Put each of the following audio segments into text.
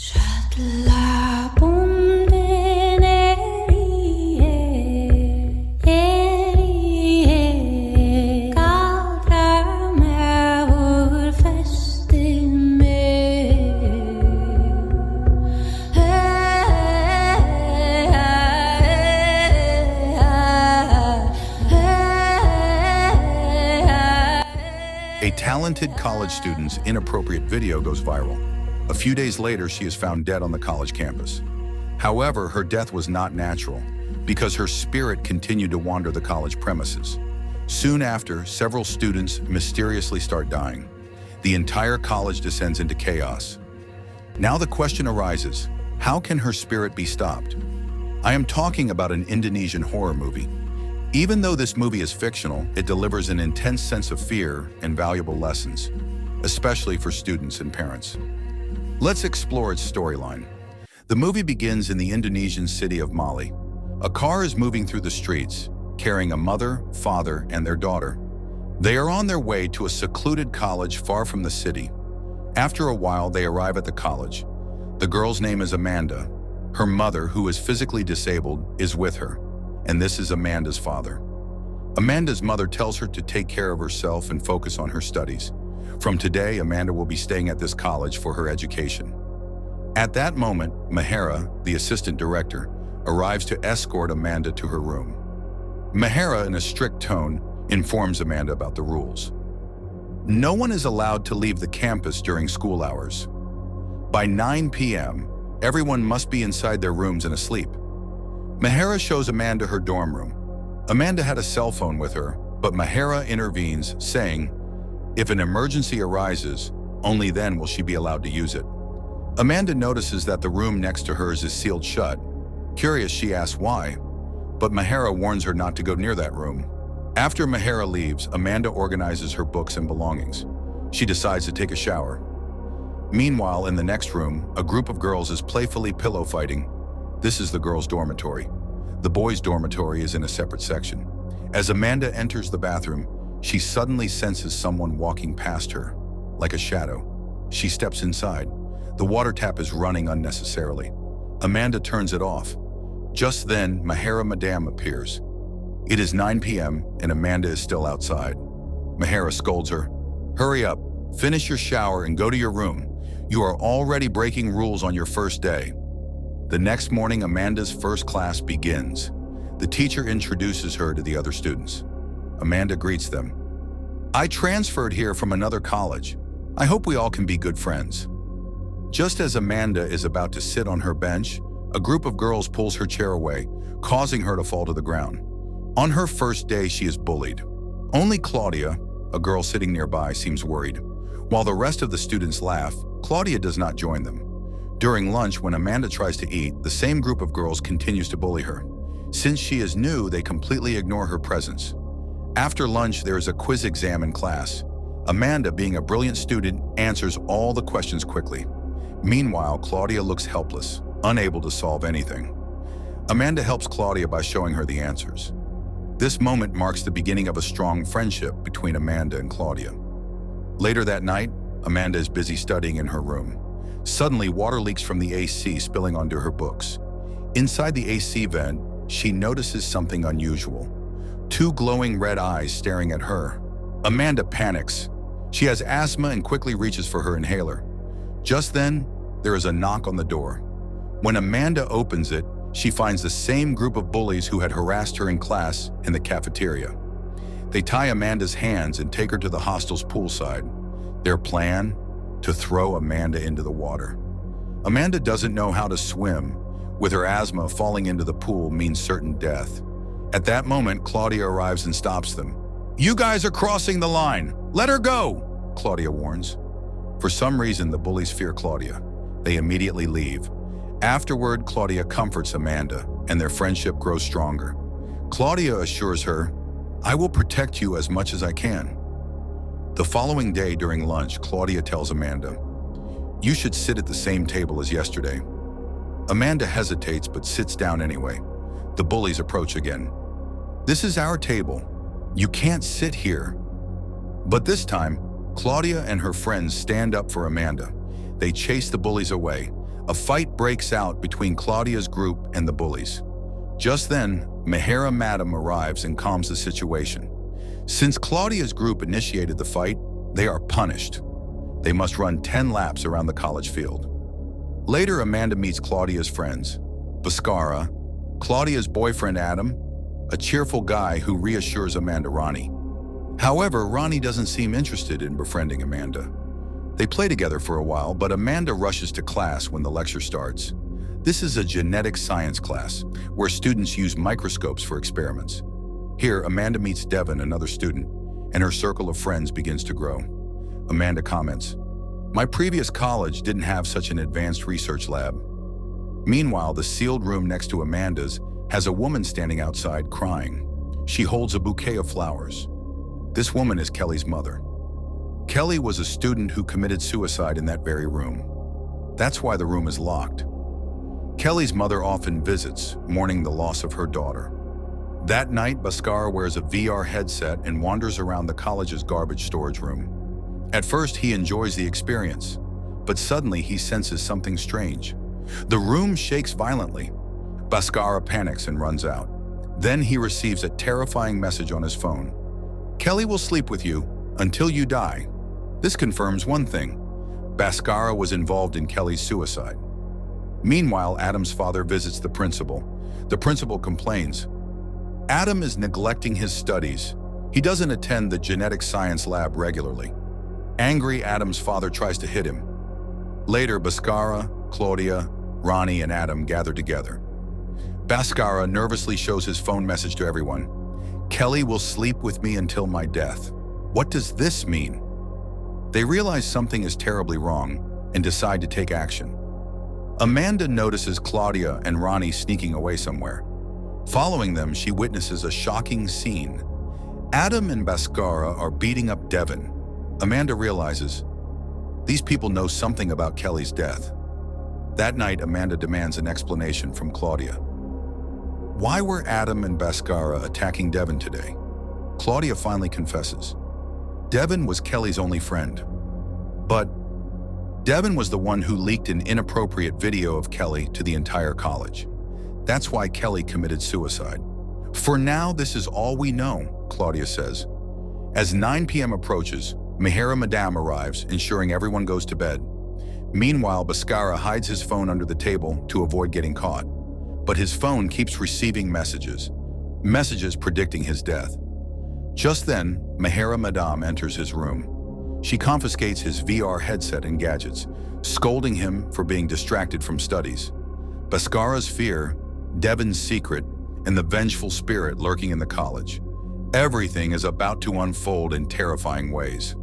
A talented college student's inappropriate video goes viral. A few days later, she is found dead on the college campus. However, her death was not natural because her spirit continued to wander the college premises. Soon after, several students mysteriously start dying. The entire college descends into chaos. Now the question arises, how can her spirit be stopped? I am talking about an Indonesian horror movie. Even though this movie is fictional, it delivers an intense sense of fear and valuable lessons, especially for students and parents. Let's explore its storyline. The movie begins in the Indonesian city of Mali. A car is moving through the streets, carrying a mother, father, and their daughter. They are on their way to a secluded college far from the city. After a while, they arrive at the college. The girl's name is Amanda. Her mother, who is physically disabled, is with her. And this is Amanda's father. Amanda's mother tells her to take care of herself and focus on her studies. From today, Amanda will be staying at this college for her education. At that moment, Mahara, the assistant director, arrives to escort Amanda to her room. Mahara, in a strict tone, informs Amanda about the rules. No one is allowed to leave the campus during school hours. By 9 p.m., everyone must be inside their rooms and asleep. Mahara shows Amanda her dorm room. Amanda had a cell phone with her, but Mahara intervenes, saying, if an emergency arises, only then will she be allowed to use it. Amanda notices that the room next to hers is sealed shut. Curious, she asks why, but Mahara warns her not to go near that room. After Mahara leaves, Amanda organizes her books and belongings. She decides to take a shower. Meanwhile, in the next room, a group of girls is playfully pillow fighting. This is the girls' dormitory. The boys' dormitory is in a separate section. As Amanda enters the bathroom, she suddenly senses someone walking past her, like a shadow. She steps inside. The water tap is running unnecessarily. Amanda turns it off. Just then, Mahara Madam appears. It is 9 p.m. and Amanda is still outside. Mahara scolds her. Hurry up, finish your shower and go to your room. You are already breaking rules on your first day. The next morning, Amanda's first class begins. The teacher introduces her to the other students. Amanda greets them. I transferred here from another college. I hope we all can be good friends. Just as Amanda is about to sit on her bench, a group of girls pulls her chair away, causing her to fall to the ground. On her first day, she is bullied. Only Claudia, a girl sitting nearby, seems worried. While the rest of the students laugh, Claudia does not join them. During lunch, when Amanda tries to eat, the same group of girls continues to bully her. Since she is new, they completely ignore her presence. After lunch, there is a quiz exam in class. Amanda, being a brilliant student, answers all the questions quickly. Meanwhile, Claudia looks helpless, unable to solve anything. Amanda helps Claudia by showing her the answers. This moment marks the beginning of a strong friendship between Amanda and Claudia. Later that night, Amanda is busy studying in her room. Suddenly, water leaks from the AC, spilling onto her books. Inside the AC vent, she notices something unusual. Two glowing red eyes staring at her. Amanda panics. She has asthma and quickly reaches for her inhaler. Just then, there is a knock on the door. When Amanda opens it, she finds the same group of bullies who had harassed her in class in the cafeteria. They tie Amanda's hands and take her to the hostel's poolside. Their plan? To throw Amanda into the water. Amanda doesn't know how to swim. With her asthma, falling into the pool means certain death. At that moment, Claudia arrives and stops them. You guys are crossing the line. Let her go, Claudia warns. For some reason, the bullies fear Claudia. They immediately leave. Afterward, Claudia comforts Amanda, and their friendship grows stronger. Claudia assures her, I will protect you as much as I can. The following day during lunch, Claudia tells Amanda, you should sit at the same table as yesterday. Amanda hesitates but sits down anyway. The bullies approach again. This is our table. You can't sit here. But this time, Claudia and her friends stand up for Amanda. They chase the bullies away. A fight breaks out between Claudia's group and the bullies. Just then, Mahara Madam arrives and calms the situation. Since Claudia's group initiated the fight, they are punished. They must run 10 laps around the college field. Later, Amanda meets Claudia's friends, Bhaskara, Claudia's boyfriend Adam, a cheerful guy who reassures Amanda Ronnie. However, Ronnie doesn't seem interested in befriending Amanda. They play together for a while, but Amanda rushes to class when the lecture starts. This is a genetic science class, where students use microscopes for experiments. Here, Amanda meets Devin, another student, and her circle of friends begins to grow. Amanda comments, "My previous college didn't have such an advanced research lab." Meanwhile, the sealed room next to Amanda's has a woman standing outside crying. She holds a bouquet of flowers. This woman is Kelly's mother. Kelly was a student who committed suicide in that very room. That's why the room is locked. Kelly's mother often visits, mourning the loss of her daughter. That night, Bhaskara wears a VR headset and wanders around the college's garbage storage room. At first, he enjoys the experience, but suddenly he senses something strange. The room shakes violently. Bhaskara panics and runs out. Then he receives a terrifying message on his phone. "Kelly will sleep with you until you die." This confirms one thing: Bhaskara was involved in Kelly's suicide. Meanwhile, Adam's father visits the principal. The principal complains. Adam is neglecting his studies. He doesn't attend the genetic science lab regularly. Angry, Adam's father tries to hit him. Later, Bhaskara, Claudia, Ronnie, and Adam gather together. Bhaskara nervously shows his phone message to everyone. "Kelly will sleep with me until my death." What does this mean? They realize something is terribly wrong and decide to take action. Amanda notices Claudia and Ronnie sneaking away somewhere. Following them, she witnesses a shocking scene. Adam and Bhaskara are beating up Devin. Amanda realizes these people know something about Kelly's death. That night, Amanda demands an explanation from Claudia. Why were Adam and Bhaskara attacking Devin today? Claudia finally confesses. Devin was Kelly's only friend. But Devin was the one who leaked an inappropriate video of Kelly to the entire college. That's why Kelly committed suicide. For now, this is all we know, Claudia says. As 9 p.m. approaches, Mahara Madam arrives, ensuring everyone goes to bed. Meanwhile, Bhaskara hides his phone under the table to avoid getting caught. But his phone keeps receiving messages predicting his death. Just then, Mahara Madam enters his room. She confiscates his VR headset and gadgets, scolding him for being distracted from studies. Bhaskara's fear, Devin's secret, and the vengeful spirit lurking in the college. Everything is about to unfold in terrifying ways.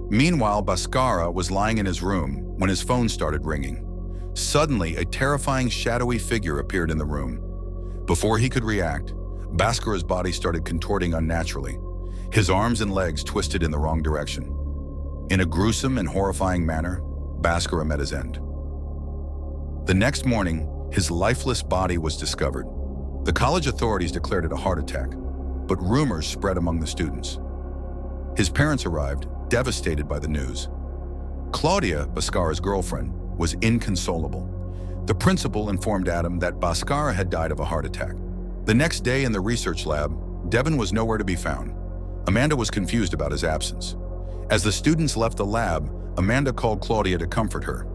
Meanwhile, Bhaskara was lying in his room when his phone started ringing. Suddenly, a terrifying shadowy figure appeared in the room. Before he could react, Bhaskara's body started contorting unnaturally. His arms and legs twisted in the wrong direction. In a gruesome and horrifying manner, Bhaskara met his end. The next morning, his lifeless body was discovered. The college authorities declared it a heart attack, but rumors spread among the students. His parents arrived, devastated by the news. Claudia, Bhaskara's girlfriend, was inconsolable. The principal informed Adam that Bhaskara had died of a heart attack. The next day in the research lab, Devin was nowhere to be found. Amanda was confused about his absence. As the students left the lab, Amanda called Claudia to comfort her.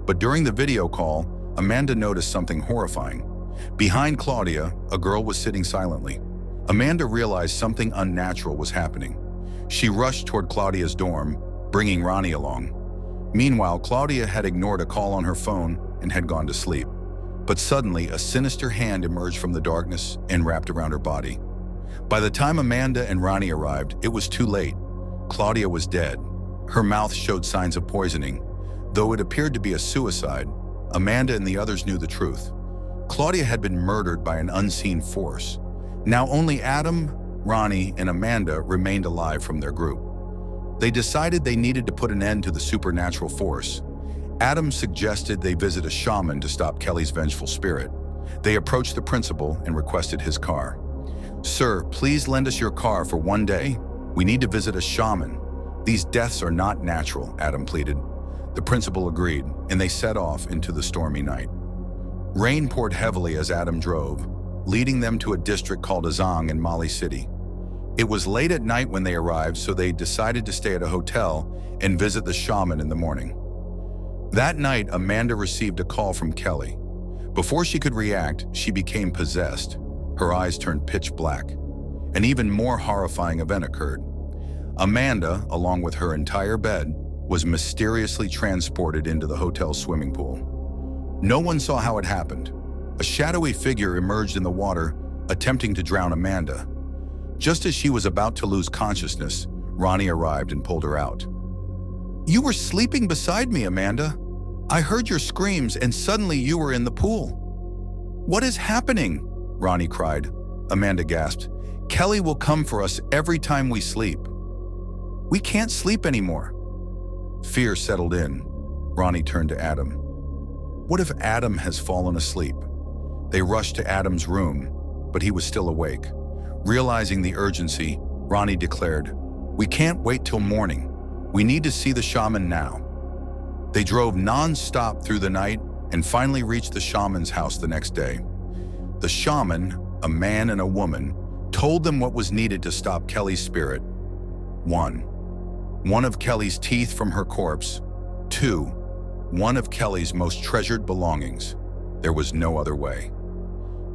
But during the video call, Amanda noticed something horrifying. Behind Claudia, a girl was sitting silently. Amanda realized something unnatural was happening. She rushed toward Claudia's dorm, bringing Ronnie along. Meanwhile, Claudia had ignored a call on her phone and had gone to sleep. But suddenly, a sinister hand emerged from the darkness and wrapped around her body. By the time Amanda and Ronnie arrived, it was too late. Claudia was dead. Her mouth showed signs of poisoning. Though it appeared to be a suicide, Amanda and the others knew the truth. Claudia had been murdered by an unseen force. Now only Adam, Ronnie, and Amanda remained alive from their group. They decided they needed to put an end to the supernatural force. Adam suggested they visit a shaman to stop Kelly's vengeful spirit. They approached the principal and requested his car. "Sir, please lend us your car for one day. We need to visit a shaman. These deaths are not natural," Adam pleaded. The principal agreed, and they set off into the stormy night. Rain poured heavily as Adam drove, leading them to a district called Azang in Mali City. It was late at night when they arrived, so they decided to stay at a hotel and visit the shaman in the morning. That night, Amanda received a call from Kelly. Before she could react, she became possessed. Her eyes turned pitch black. An even more horrifying event occurred. Amanda, along with her entire bed, was mysteriously transported into the hotel's swimming pool. No one saw how it happened. A shadowy figure emerged in the water, attempting to drown Amanda. Just as she was about to lose consciousness, Ronnie arrived and pulled her out. "You were sleeping beside me, Amanda. I heard your screams and suddenly you were in the pool." "What is happening?" Ronnie cried. Amanda gasped. "Kelly will come for us every time we sleep." "We can't sleep anymore." Fear settled in. Ronnie turned to Adam. What if Adam has fallen asleep? They rushed to Adam's room, but he was still awake. Realizing the urgency, Ronnie declared, "We can't wait till morning. We need to see the shaman now." They drove non-stop through the night and finally reached the shaman's house the next day. The shaman, a man and a woman, told them what was needed to stop Kelly's spirit. 1. One of Kelly's teeth from her corpse. 2. One of Kelly's most treasured belongings. There was no other way.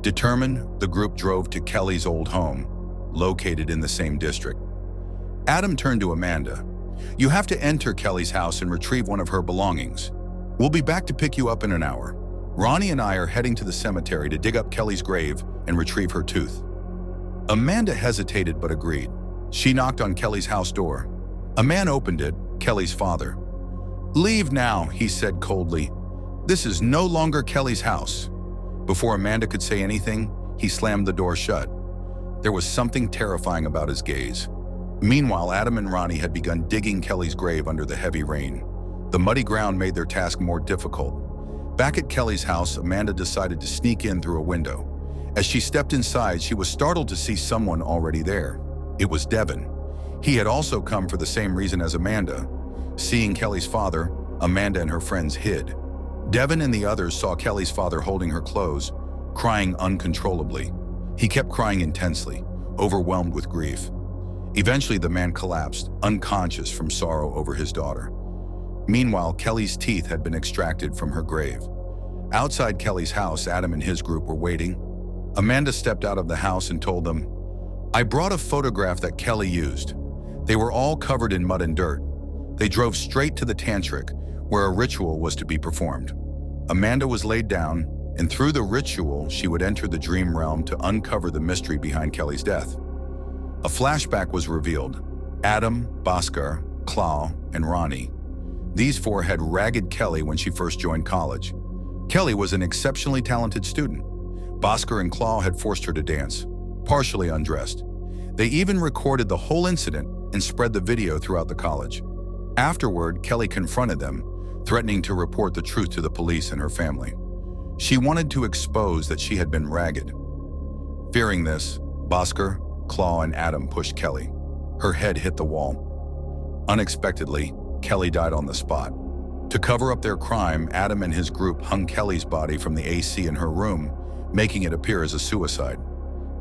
Determined, the group drove to Kelly's old home, located in the same district. Adam turned to Amanda. "You have to enter Kelly's house and retrieve one of her belongings. We'll be back to pick you up in an hour. Ronnie and I are heading to the cemetery to dig up Kelly's grave and retrieve her tooth." Amanda hesitated but agreed. She knocked on Kelly's house door. A man opened it, Kelly's father. "Leave now," he said coldly. "This is no longer Kelly's house." Before Amanda could say anything, he slammed the door shut. There was something terrifying about his gaze. Meanwhile, Adam and Ronnie had begun digging Kelly's grave under the heavy rain. The muddy ground made their task more difficult. Back at Kelly's house, Amanda decided to sneak in through a window. As she stepped inside, she was startled to see someone already there. It was Devin. He had also come for the same reason as Amanda. Seeing Kelly's father, Amanda and her friends hid. Devin and the others saw Kelly's father holding her clothes, crying uncontrollably. He kept crying intensely, overwhelmed with grief. Eventually, the man collapsed, unconscious from sorrow over his daughter. Meanwhile, Kelly's teeth had been extracted from her grave. Outside Kelly's house, Adam and his group were waiting. Amanda stepped out of the house and told them, "I brought a photograph that Kelly used." They were all covered in mud and dirt. They drove straight to the tantric, where a ritual was to be performed. Amanda was laid down, and through the ritual, she would enter the dream realm to uncover the mystery behind Kelly's death. A flashback was revealed. Adam, Bhaskar, Klaw, and Ronnie. These four had ragged Kelly when she first joined college. Kelly was an exceptionally talented student. Bhaskar and Klaw had forced her to dance, partially undressed. They even recorded the whole incident and spread the video throughout the college. Afterward, Kelly confronted them, threatening to report the truth to the police and her family. She wanted to expose that she had been ragged. Fearing this, Bhaskar, Klaw, and Adam pushed Kelly. Her head hit the wall. Unexpectedly, Kelly died on the spot. To cover up their crime, Adam and his group hung Kelly's body from the AC in her room, making it appear as a suicide.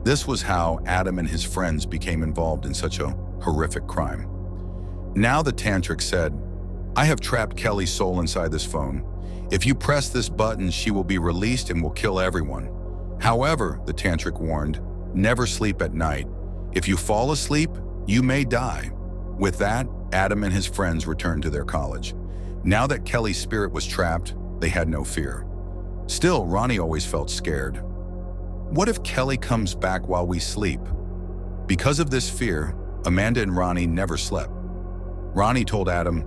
This was how Adam and his friends became involved in such a horrific crime. Now the tantric said, "I have trapped Kelly's soul inside this phone. If you press this button, she will be released and will kill everyone. However," the tantric warned, "never sleep at night. If you fall asleep, you may die." With that, Adam and his friends returned to their college. Now that Kelly's spirit was trapped, they had no fear. Still, Ronnie always felt scared. What if Kelly comes back while we sleep? Because of this fear, Amanda and Ronnie never slept. Ronnie told Adam,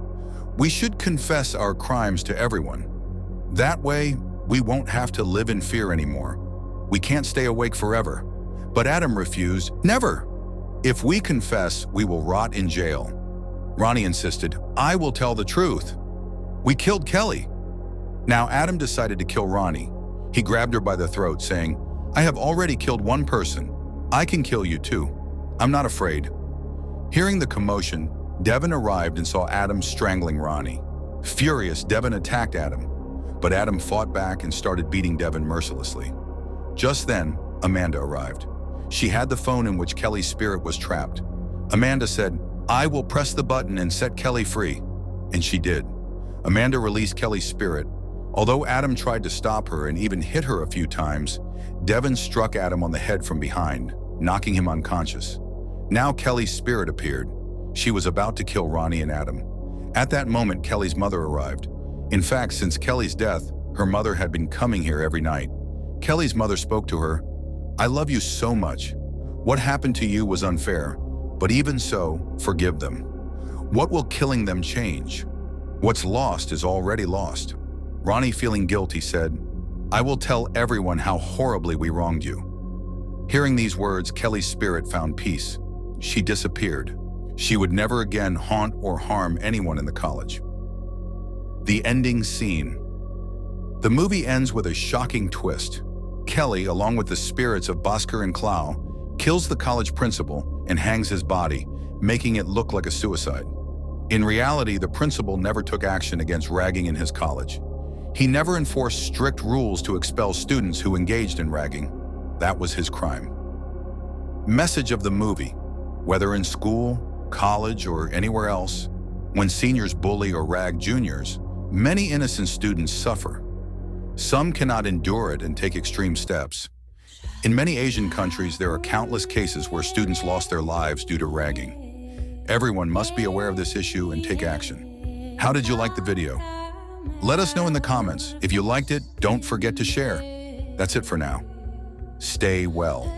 "We should confess our crimes to everyone. That way, we won't have to live in fear anymore. We can't stay awake forever." But Adam refused. "Never! If we confess, we will rot in jail." Ronnie insisted, "I will tell the truth. We killed Kelly." Now Adam decided to kill Ronnie. He grabbed her by the throat, saying, "I have already killed one person. I can kill you too. I'm not afraid." Hearing the commotion, Devin arrived and saw Adam strangling Ronnie. Furious, Devin attacked Adam, but Adam fought back and started beating Devin mercilessly. Just then, Amanda arrived. She had the phone in which Kelly's spirit was trapped. Amanda said, "I will press the button and set Kelly free." And she did. Amanda released Kelly's spirit. Although Adam tried to stop her and even hit her a few times, Devin struck Adam on the head from behind, knocking him unconscious. Now Kelly's spirit appeared. She was about to kill Ronnie and Adam. At that moment, Kelly's mother arrived. In fact, since Kelly's death, her mother had been coming here every night. Kelly's mother spoke to her. "I love you so much. What happened to you was unfair, but even so, forgive them. What will killing them change? What's lost is already lost." Ronnie, feeling guilty, said, "I will tell everyone how horribly we wronged you." Hearing these words, Kelly's spirit found peace. She disappeared. She would never again haunt or harm anyone in the college. The ending scene. The movie ends with a shocking twist. Kelly, along with the spirits of Bhaskar and Clow, kills the college principal and hangs his body, making it look like a suicide. In reality, the principal never took action against ragging in his college. He never enforced strict rules to expel students who engaged in ragging. That was his crime. Message of the movie: whether in school, college, or anywhere else, when seniors bully or rag juniors, many innocent students suffer. Some cannot endure it and take extreme steps. In many Asian countries, there are countless cases where students lost their lives due to ragging. Everyone must be aware of this issue and take action. How did you like the video? Let us know in the comments. If you liked it, don't forget to share. That's it for now. Stay well.